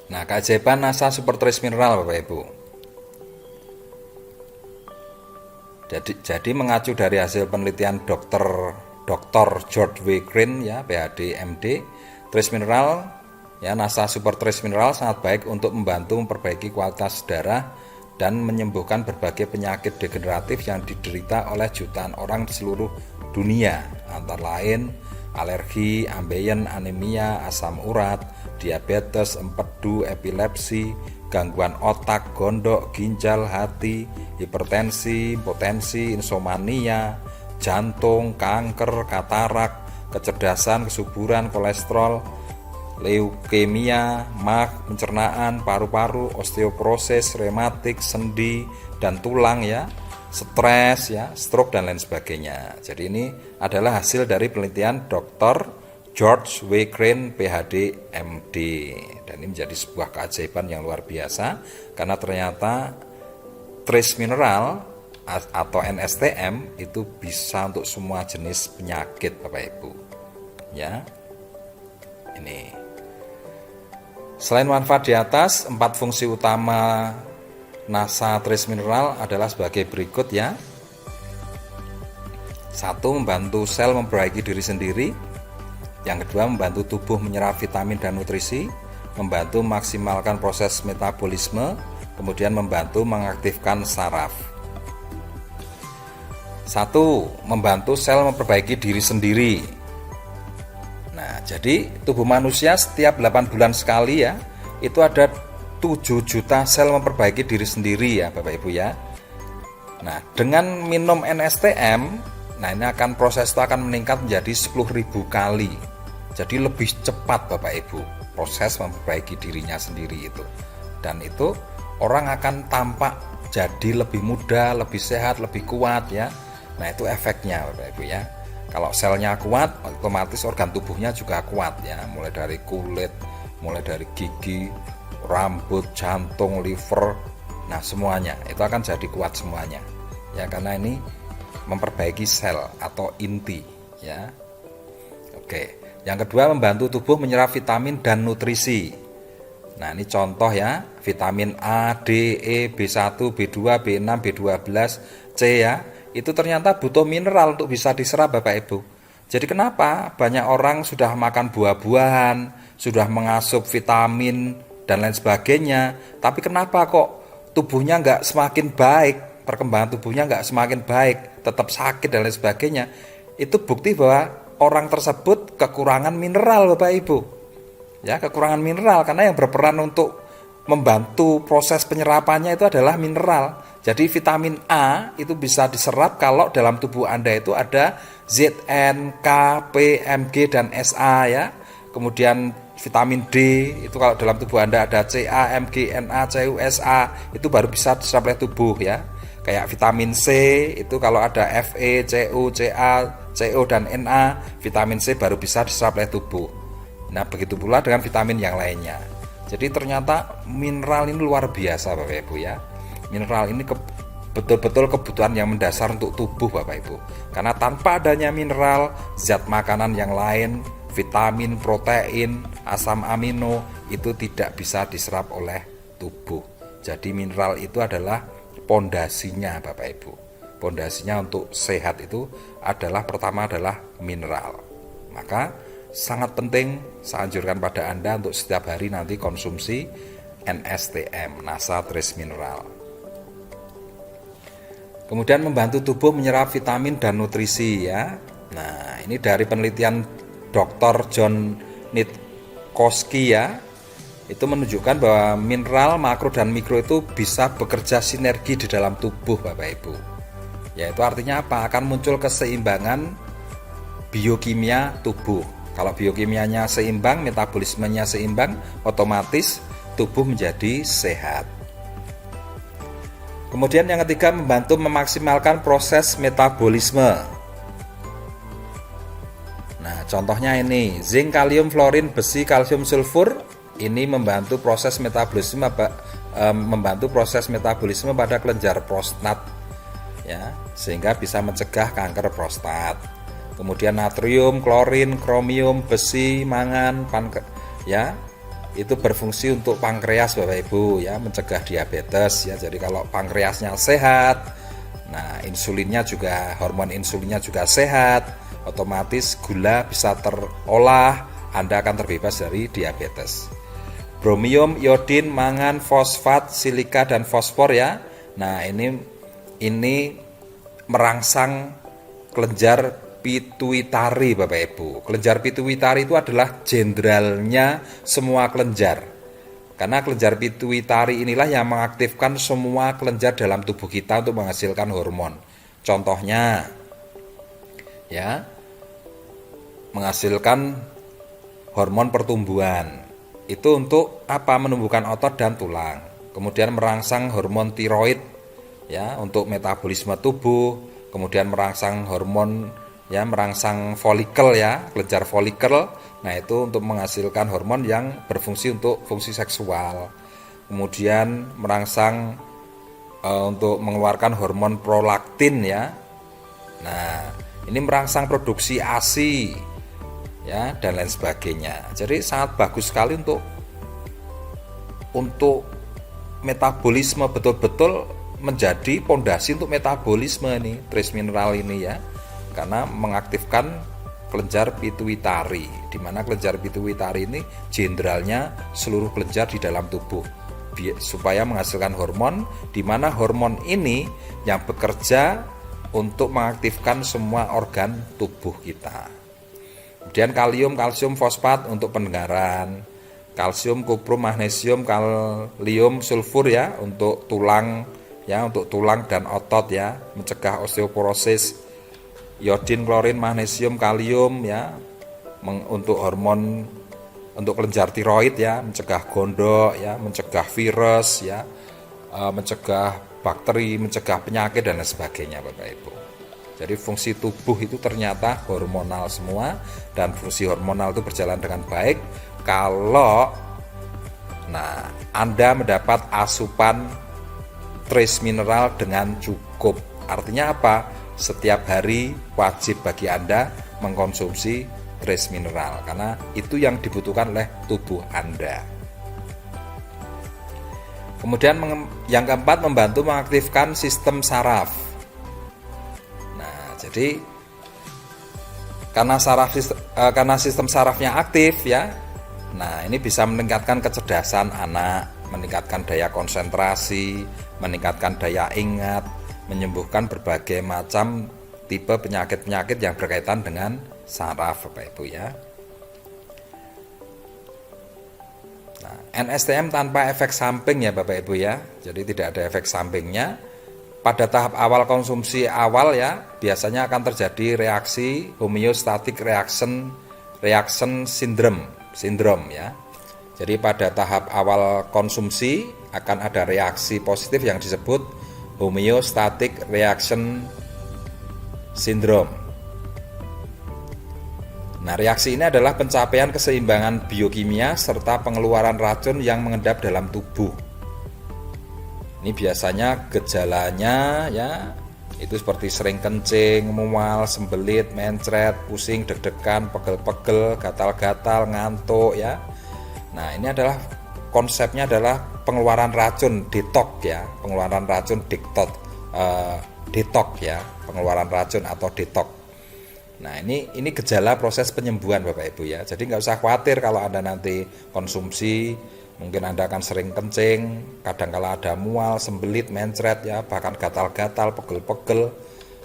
Nah, keajaiban NASA Super Trace Mineral Bapak Ibu. Jadi mengacu dari hasil penelitian Dr. George W. Crane ya, PhD, MD, trace mineral ya, NASA Super Trace Mineral sangat baik untuk membantu memperbaiki kualitas darah dan menyembuhkan berbagai penyakit degeneratif yang diderita oleh jutaan orang di seluruh dunia, antara lain alergi, ambeien, anemia, asam urat, diabetes, empedu, epilepsi, gangguan otak, gondok, ginjal, hati, hipertensi, potensi, insomnia, jantung, kanker, katarak, kecerdasan, kesuburan, kolesterol, leukemia, MAC, pencernaan, paru-paru, osteoporosis, rematik, sendi dan tulang ya, stres ya, stroke dan lain sebagainya. Jadi ini adalah hasil dari penelitian Dr. George W. Crane, PhD, MD. Dan ini menjadi sebuah keajaiban yang luar biasa karena ternyata trace mineral atau NSTM itu bisa untuk semua jenis penyakit Bapak Ibu. Ya. Ini. Selain manfaat di atas, 4 fungsi utama NASA Trace Mineral adalah sebagai berikut ya. 1. Membantu sel memperbaiki diri sendiri. Yang kedua, membantu tubuh menyerap vitamin dan nutrisi, membantu memaksimalkan proses metabolisme, kemudian membantu mengaktifkan saraf. 1. Membantu sel memperbaiki diri sendiri. Nah, jadi tubuh manusia setiap 8 bulan sekali ya, itu ada 7 juta sel memperbaiki diri sendiri ya Bapak Ibu ya. Nah, dengan minum NSTM, nah ini proses itu akan meningkat menjadi 10.000 kali. Jadi lebih cepat Bapak Ibu proses memperbaiki dirinya sendiri itu. Dan itu orang akan tampak jadi lebih muda, lebih sehat, lebih kuat ya. Nah itu efeknya Bapak Ibu ya. Kalau selnya kuat, otomatis organ tubuhnya juga kuat ya. Mulai dari kulit, mulai dari gigi, rambut, jantung, liver, nah semuanya itu akan jadi kuat semuanya. Ya karena ini memperbaiki sel atau inti ya. Oke. Yang kedua, membantu tubuh menyerap vitamin dan nutrisi. Nah, ini contoh ya, vitamin A, D, E, B1, B2, B6, B12, C ya. Itu ternyata butuh mineral untuk bisa diserap Bapak Ibu. Jadi kenapa banyak orang sudah makan buah-buahan, sudah mengasup vitamin dan lain sebagainya, tapi kenapa kok tubuhnya nggak semakin baik, perkembangan tubuhnya nggak semakin baik, tetap sakit dan lain sebagainya. Itu bukti bahwa orang tersebut kekurangan mineral Bapak Ibu. Ya, kekurangan mineral karena yang berperan untuk membantu proses penyerapannya itu adalah mineral. Jadi vitamin A itu bisa diserap kalau dalam tubuh Anda itu ada Zn, K, P, Mg dan Sa ya. Kemudian vitamin D itu kalau dalam tubuh Anda ada Ca, Mg, Na, Cu, Sa itu baru bisa diserap oleh tubuh ya. Kayak vitamin C itu kalau ada Fe, Cu, Ca, CO dan Na, vitamin C baru bisa diserap oleh tubuh. Nah, begitu pula dengan vitamin yang lainnya. Jadi ternyata mineral ini luar biasa Bapak Ibu ya. Mineral ini betul-betul kebutuhan yang mendasar untuk tubuh Bapak Ibu. Karena tanpa adanya mineral, zat makanan yang lain, vitamin, protein, asam amino itu tidak bisa diserap oleh tubuh. Jadi mineral itu adalah pondasinya Bapak Ibu. Pondasinya untuk sehat itu adalah pertama adalah mineral. Maka sangat penting saya anjurkan pada Anda untuk setiap hari nanti konsumsi NSTM, NASA Trace Mineral. Kemudian membantu tubuh menyerap vitamin dan nutrisi ya. Nah, ini dari penelitian Dr. John Nitkowski ya. Itu menunjukkan bahwa mineral, makro dan mikro itu bisa bekerja sinergi di dalam tubuh Bapak Ibu. Yaitu artinya apa? Akan muncul keseimbangan biokimia tubuh. Kalau biokimianya seimbang, metabolismenya seimbang, otomatis tubuh menjadi sehat. Kemudian yang ketiga, membantu memaksimalkan proses metabolisme. Nah, contohnya ini, zinc, kalium, fluorin, besi, kalsium, sulfur, ini membantu proses metabolisme pada kelenjar prostat ya, sehingga bisa mencegah kanker prostat. Kemudian natrium, klorin, kromium, besi, mangan, ya, itu berfungsi untuk pankreas Bapak Ibu ya, mencegah diabetes ya. Jadi kalau pankreasnya sehat, nah insulinnya juga, hormon insulinnya juga sehat, otomatis gula bisa terolah, Anda akan terbebas dari diabetes. Bromium, iodin, mangan, fosfat, silika dan fosfor ya. Nah, ini merangsang kelenjar pituitari Bapak Ibu. Kelenjar pituitari itu adalah jenderalnya semua kelenjar. Karena kelenjar pituitari inilah yang mengaktifkan semua kelenjar dalam tubuh kita untuk menghasilkan hormon. Contohnya ya, menghasilkan hormon pertumbuhan. Itu untuk apa? Menumbuhkan otot dan tulang. Kemudian merangsang hormon tiroid ya, untuk metabolisme tubuh. Kemudian merangsang hormon ya, merangsang folikel ya, kelenjar folikel. Nah, itu untuk menghasilkan hormon yang berfungsi untuk fungsi seksual. Kemudian merangsang untuk mengeluarkan hormon prolaktin ya. Nah, ini merangsang produksi ASI ya, dan lain sebagainya. Jadi sangat bagus sekali untuk metabolisme, betul-betul menjadi pondasi untuk metabolisme nih trace mineral ini ya, karena mengaktifkan kelenjar pituitari, di mana kelenjar pituitari ini jenderalnya seluruh kelenjar di dalam tubuh, supaya menghasilkan hormon, di mana hormon ini yang bekerja untuk mengaktifkan semua organ tubuh kita. Kemudian kalium, kalsium, fosfat untuk pendengaran, kalsium, kuprum, magnesium, kalium, sulfur ya untuk tulang ya, untuk tulang dan otot ya, mencegah osteoporosis. Iodin, klorin, magnesium, kalium ya, untuk hormon, untuk kelenjar tiroid ya, mencegah gondok ya, mencegah virus ya, mencegah bakteri, mencegah penyakit dan lain sebagainya Bapak Ibu. Jadi fungsi tubuh itu ternyata hormonal semua, dan fungsi hormonal itu berjalan dengan baik kalau Anda mendapat asupan trace mineral dengan cukup. Artinya apa? Setiap hari wajib bagi Anda mengkonsumsi trace mineral, karena itu yang dibutuhkan oleh tubuh Anda. Kemudian yang keempat, membantu mengaktifkan sistem saraf. Jadi karena sistem sarafnya aktif ya, nah ini bisa meningkatkan kecerdasan anak, meningkatkan daya konsentrasi, meningkatkan daya ingat, menyembuhkan berbagai macam tipe penyakit-penyakit yang berkaitan dengan saraf Bapak Ibu ya. Nah, NSTM tanpa efek samping ya Bapak Ibu ya, jadi tidak ada efek sampingnya. Pada tahap awal konsumsi awal ya, biasanya akan terjadi reaksi homeostatic reaction syndrome ya. Jadi pada tahap awal konsumsi akan ada reaksi positif yang disebut homeostatic reaction syndrome. Nah, reaksi ini adalah pencapaian keseimbangan biokimia serta pengeluaran racun yang mengendap dalam tubuh. Ini biasanya gejalanya ya, itu seperti sering kencing, mual, sembelit, mencret, pusing, deg-degan, pegel-pegel, gatal-gatal, ngantuk ya. Nah, ini adalah konsepnya adalah pengeluaran racun, detox ya, pengeluaran racun detox ya, pengeluaran racun atau detox. Nah, ini gejala proses penyembuhan Bapak Ibu ya. Jadi nggak usah khawatir kalau Anda nanti konsumsi. Mungkin Anda akan sering kencing, kadang-kala ada mual, sembelit, mencret ya, bahkan gatal-gatal, pegel-pegel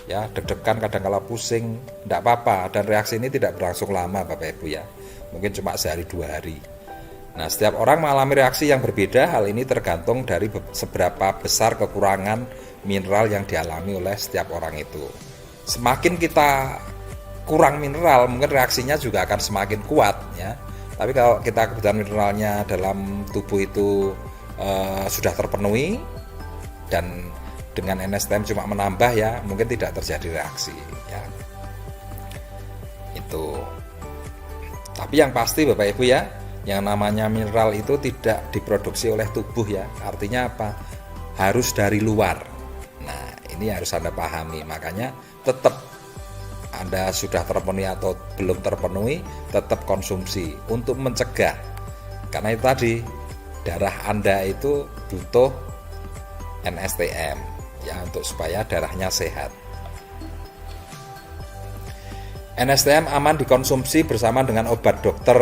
ya, deg-degan, kadang-kala pusing. Tidak apa-apa, dan reaksi ini tidak berlangsung lama Bapak Ibu ya, mungkin cuma sehari 2 hari. Nah, setiap orang mengalami reaksi yang berbeda. Hal ini tergantung dari seberapa besar kekurangan mineral yang dialami oleh setiap orang itu. Semakin kita kurang mineral, mungkin reaksinya juga akan semakin kuat ya. Tapi kalau kita kebutuhan mineralnya dalam tubuh itu sudah terpenuhi, dan dengan NSTM cuma menambah ya, mungkin tidak terjadi reaksi ya. Itu. Tapi yang pasti Bapak Ibu ya, yang namanya mineral itu tidak diproduksi oleh tubuh ya. Artinya apa? Harus dari luar. Nah, ini harus Anda pahami. Makanya tetap Anda sudah terpenuhi atau belum terpenuhi, tetap konsumsi untuk mencegah. karena itu tadi darah Anda itu butuh NSTM ya untuk supaya darahnya sehat. NSTM aman dikonsumsi bersama dengan obat dokter.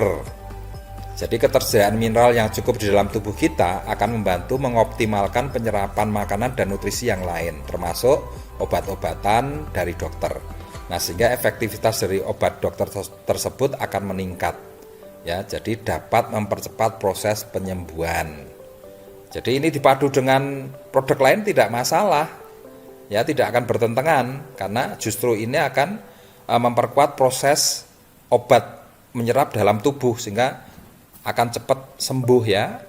Jadi ketersediaan mineral yang cukup di dalam tubuh kita akan membantu mengoptimalkan penyerapan makanan dan nutrisi yang lain, termasuk obat-obatan dari dokter. Nah, sehingga efektivitas dari obat dokter tersebut akan meningkat. Ya, jadi dapat mempercepat proses penyembuhan. Jadi ini dipadu dengan produk lain tidak masalah. Ya, tidak akan bertentangan karena justru ini akan memperkuat proses obat menyerap dalam tubuh sehingga akan cepat sembuh ya.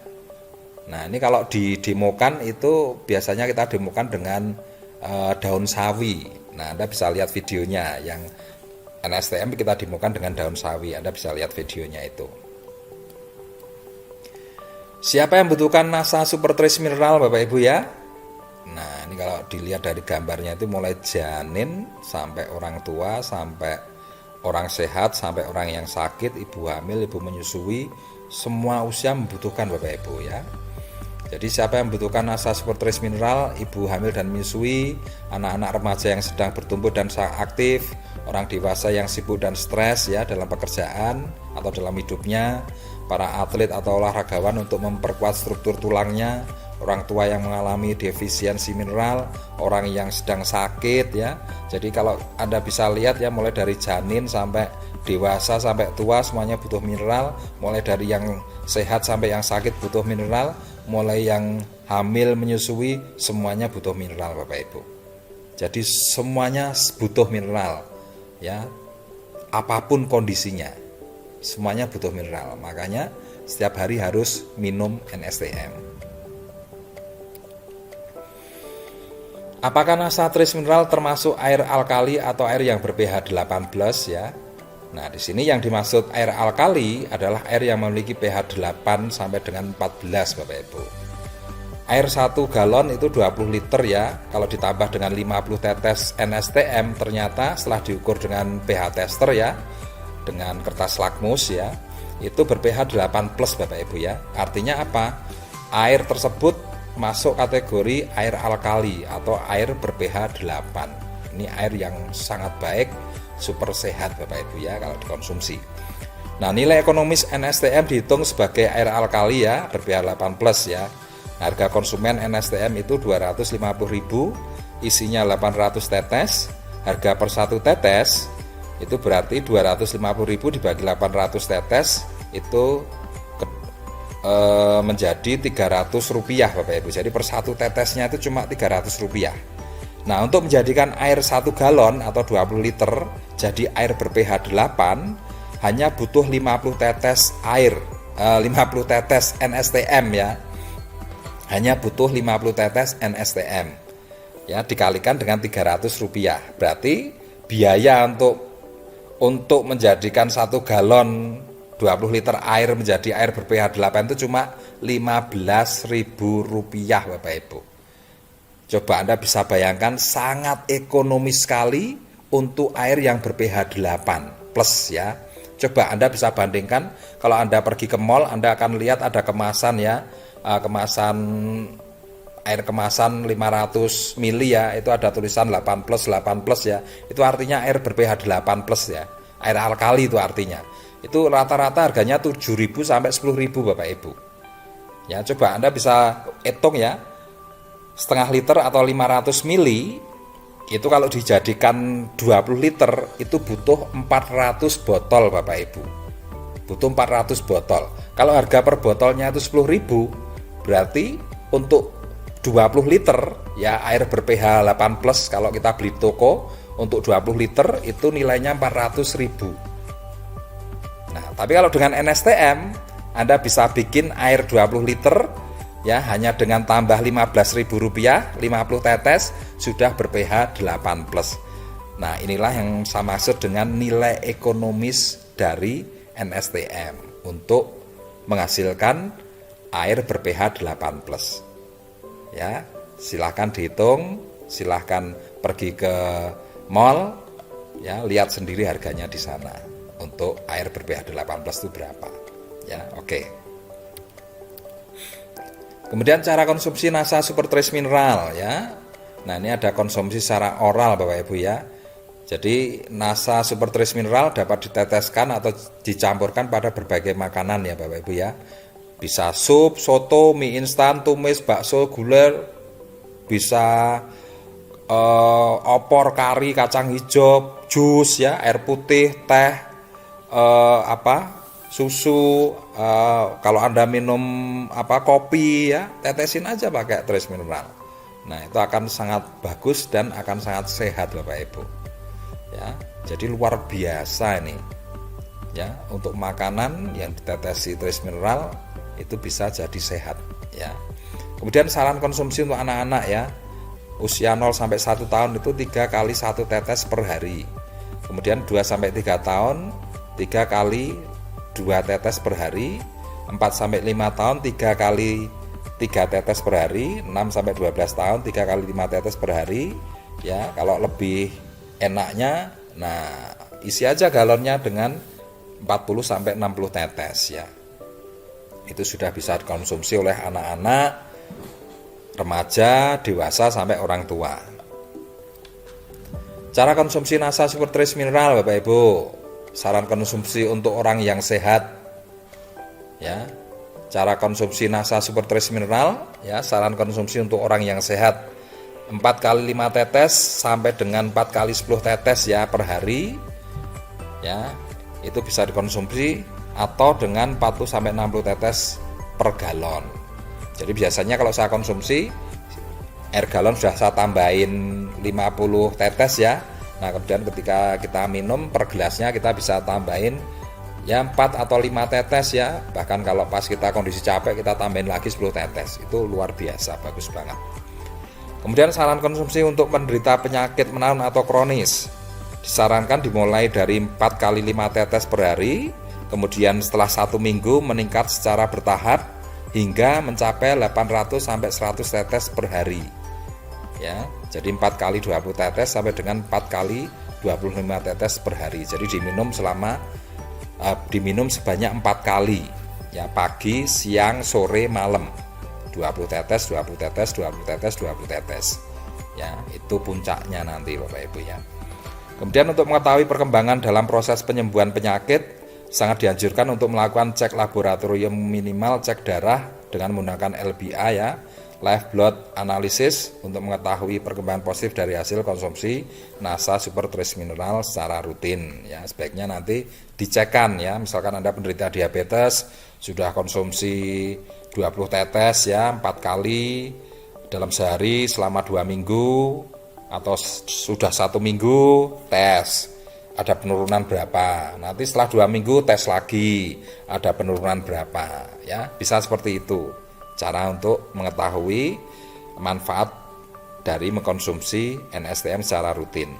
Nah, ini kalau didemokan itu biasanya kita demokan dengan daun sawi. Nah, Anda bisa lihat videonya yang NSTM kita demokan dengan daun sawi. Anda bisa lihat videonya itu. Siapa yang membutuhkan masa super trace mineral Bapak Ibu ya? Nah, ini kalau dilihat dari gambarnya itu mulai janin sampai orang tua, sampai orang sehat, sampai orang yang sakit, ibu hamil, ibu menyusui, semua usia membutuhkan Bapak Ibu ya. Jadi siapa yang membutuhkan masa super trace mineral, ibu hamil dan menyusui, anak-anak remaja yang sedang bertumbuh dan sangat aktif, orang dewasa yang sibuk dan stres ya dalam pekerjaan atau dalam hidupnya, para atlet atau olahragawan untuk memperkuat struktur tulangnya, orang tua yang mengalami defisiensi mineral, orang yang sedang sakit ya. Jadi kalau Anda bisa lihat ya, mulai dari janin sampai dewasa sampai tua semuanya butuh mineral, mulai dari yang sehat sampai yang sakit butuh mineral, mulai yang hamil menyusui semuanya butuh mineral Bapak Ibu. Jadi semuanya butuh mineral ya. Apapun kondisinya semuanya butuh mineral. Makanya setiap hari harus minum NSTM. Apakah nasa trace mineral termasuk air alkali atau air yang ber-pH 18 ya? Nah, di sini yang dimaksud air alkali adalah air yang memiliki pH 8 sampai dengan 14 Bapak Ibu. Air 1 galon itu 20 liter ya. Kalau ditambah dengan 50 tetes NSTM ternyata setelah diukur dengan pH tester ya, dengan kertas lakmus ya, itu ber-pH 8 plus Bapak Ibu ya. Artinya apa? Air tersebut masuk kategori air alkali atau air ber-pH 8. Ini air yang sangat baik, super sehat Bapak Ibu ya kalau dikonsumsi. Nah, nilai ekonomis NSTM dihitung sebagai air alkali ya, ber-pH 8 plus ya. Harga konsumen NSTM itu 250.000, isinya 800 tetes. Harga per 1 tetes itu berarti 250.000 dibagi 800 tetes itu menjadi Rp300 Bapak Ibu. Jadi per 1 tetesnya itu cuma Rp300. Nah, untuk menjadikan air 1 galon atau 20 liter jadi air ber-pH 8 hanya butuh 50 tetes air, 50 tetes NSTM ya. Hanya butuh 50 tetes NSTM. Ya, dikalikan dengan Rp300. Berarti biaya untuk menjadikan 1 galon 20 liter air menjadi air ber-pH 8 itu cuma Rp15.000 Bapak Ibu. Coba Anda bisa bayangkan sangat ekonomis sekali untuk air yang ber-pH 8 plus ya. Coba Anda bisa bandingkan kalau Anda pergi ke mall, Anda akan lihat ada kemasan ya, kemasan air kemasan 500 ml ya, itu ada tulisan 8 plus ya. Itu artinya air ber-pH 8 plus ya. Air alkali itu artinya. Itu rata-rata harganya 7.000 sampai 10.000 Bapak Ibu. Ya, coba Anda bisa hitung ya. Setengah liter atau 500 mili itu kalau dijadikan 20 liter itu butuh 400 botol Bapak Ibu. Butuh 400 botol. Kalau harga per botolnya itu 10.000, berarti untuk 20 liter ya air ber-pH 8 plus kalau kita beli toko untuk 20 liter itu nilainya 400.000. Nah, tapi kalau dengan NSTM Anda bisa bikin air 20 liter ya hanya dengan tambah Rp15.000, 50 tetes sudah ber-pH 8 plus. Nah, inilah yang saya maksud dengan nilai ekonomis dari NSTM untuk menghasilkan air ber-pH 8 plus. Ya, silahkan dihitung, silahkan pergi ke mall ya, lihat sendiri harganya di sana untuk air ber-pH 8 plus itu berapa ya. Oke. Kemudian cara konsumsi NASA Super Trace Mineral ya. Nah, ini ada konsumsi secara oral Bapak Ibu ya. Jadi NASA Super Trace Mineral dapat diteteskan atau dicampurkan pada berbagai makanan ya Bapak Ibu ya. Bisa sup, soto, mie instan, tumis, bakso, guler, bisa opor, kari, kacang hijau, jus ya, air putih, teh, susu, kalau Anda minum kopi ya, tetesin aja pakai trace mineral. Nah, itu akan sangat bagus dan akan sangat sehat Bapak Ibu. Ya, jadi luar biasa ini. Ya, untuk makanan yang ditetesi trace mineral itu bisa jadi sehat ya. Kemudian saran konsumsi untuk anak-anak ya. Usia 0 sampai 1 tahun itu 3 kali 1 tetes per hari. Kemudian 2 sampai 3 tahun 3 kali 2 tetes per hari, 4 sampai 5 tahun 3 kali 3 tetes per hari, 6 sampai 12 tahun 3 kali 5 tetes per hari. Ya, kalau lebih enaknya, nah isi aja galonnya dengan 40 sampai 60 tetes ya. Itu sudah bisa dikonsumsi oleh anak-anak, remaja, dewasa sampai orang tua. Cara konsumsi NASA Super Trace Mineral Bapak Ibu. Saran konsumsi untuk orang yang sehat ya. Cara konsumsi NASA Super Trace Mineral ya, saran konsumsi untuk orang yang sehat 4 kali 5 tetes sampai dengan 4 kali 10 tetes ya per hari ya. Itu bisa dikonsumsi atau dengan 40 sampai 60 tetes per galon. Jadi biasanya kalau saya konsumsi air galon sudah saya tambahin 50 tetes ya. Nah, kemudian ketika kita minum per gelasnya kita bisa tambahin ya 4 atau 5 tetes ya. Bahkan kalau pas kita kondisi capek kita tambahin lagi 10 tetes. Itu luar biasa, bagus banget. Kemudian saran konsumsi untuk penderita penyakit menaun atau kronis. Disarankan dimulai dari 4 kali 5 tetes per hari. Kemudian setelah 1 minggu meningkat secara bertahap hingga mencapai 800 sampai 100 tetes per hari. Ya, jadi 4 kali 20 tetes sampai dengan 4 kali 25 tetes per hari. Jadi diminum sebanyak 4 kali. Ya, pagi, siang, sore, malam. 20 tetes, 20 tetes, 20 tetes, 20 tetes. Ya, itu puncaknya nanti Bapak Ibu ya. Kemudian untuk mengetahui perkembangan dalam proses penyembuhan penyakit, sangat dianjurkan untuk melakukan cek laboratorium minimal cek darah dengan menggunakan LBA ya. Live blood analysis untuk mengetahui perkembangan positif dari hasil konsumsi NASA Super Trace Mineral secara rutin ya. Sebaiknya nanti dicekkan ya, misalkan Anda penderita diabetes sudah konsumsi 20 tetes ya 4 kali dalam sehari selama 2 minggu atau sudah 1 minggu tes ada penurunan berapa, nanti setelah 2 minggu tes lagi ada penurunan berapa ya, bisa seperti itu cara untuk mengetahui manfaat dari mengkonsumsi NSTM secara rutin.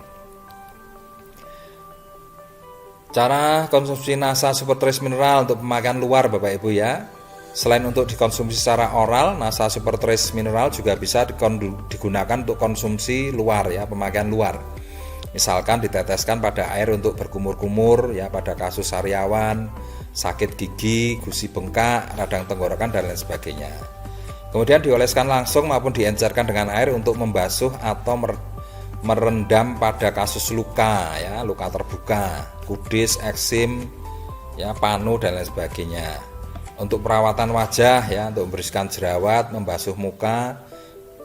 Cara konsumsi NASA Super Trace Mineral untuk pemakaian luar Bapak Ibu ya. Selain untuk dikonsumsi secara oral, NASA Super Trace Mineral juga bisa digunakan untuk konsumsi luar ya, pemakaian luar. Misalkan diteteskan pada air untuk berkumur-kumur ya, pada kasus sariawan, sakit gigi, gusi bengkak, radang tenggorokan dan lain sebagainya. Kemudian dioleskan langsung maupun diencerkan dengan air untuk membasuh atau merendam pada kasus luka ya, luka terbuka, kudis, eksim, ya, panu dan lain sebagainya. Untuk perawatan wajah ya, untuk membersihkan jerawat, membasuh muka,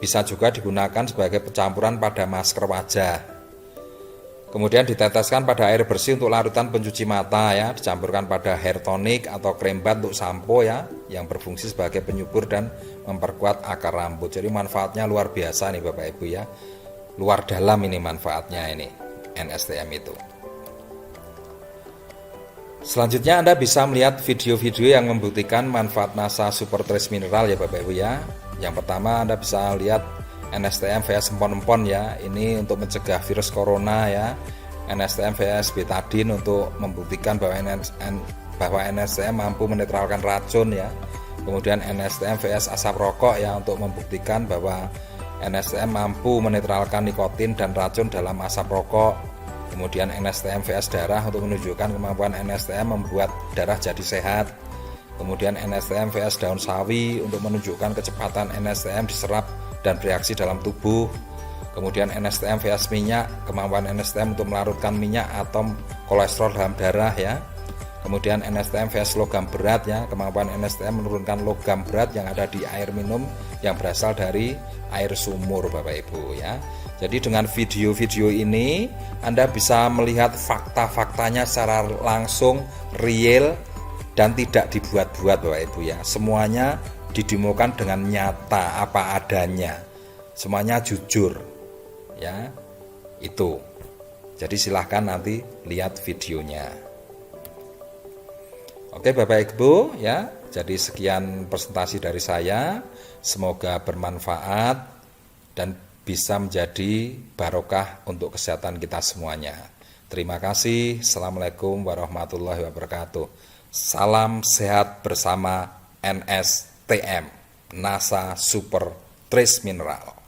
bisa juga digunakan sebagai pencampuran pada masker wajah. Kemudian diteteskan pada air bersih untuk larutan pencuci mata ya, dicampurkan pada hair tonic atau krem bat untuk sampo ya, yang berfungsi sebagai penyubur dan memperkuat akar rambut. Jadi manfaatnya luar biasa nih Bapak Ibu ya. Luar dalam ini manfaatnya ini NSTM itu. Selanjutnya Anda bisa melihat video-video yang membuktikan manfaat NASA Super Trace Mineral ya Bapak Ibu ya. Yang pertama Anda bisa lihat NSTM vs empon-empon ya, ini untuk mencegah virus corona ya. NSTM vs betadine untuk membuktikan bahwa NSTM mampu menetralkan racun ya. Kemudian NSTM vs asap rokok ya, untuk membuktikan bahwa NSTM mampu menetralkan nikotin dan racun dalam asap rokok. Kemudian NSTM vs darah untuk menunjukkan kemampuan NSTM membuat darah jadi sehat. Kemudian NSTM vs daun sawi untuk menunjukkan kecepatan NSTM diserap dan bereaksi dalam tubuh. Kemudian NSTM vs minyak, kemampuan NSTM untuk melarutkan minyak atau kolesterol dalam darah ya. Kemudian NSTM vs logam berat ya, kemampuan NSTM menurunkan logam berat yang ada di air minum yang berasal dari air sumur Bapak Ibu ya. Jadi dengan video-video ini Anda bisa melihat fakta-faktanya secara langsung, real, dan tidak dibuat-buat Bapak Ibu ya. Semuanya didemokan dengan nyata apa adanya. Semuanya jujur ya. Itu. Jadi silahkan nanti lihat videonya. Oke Bapak Ibu ya. Jadi sekian presentasi dari saya. Semoga bermanfaat dan bisa menjadi barokah untuk kesehatan kita semuanya. Terima kasih. Assalamualaikum warahmatullahi wabarakatuh. Salam sehat bersama NSTM, NASA Super Trace Mineral.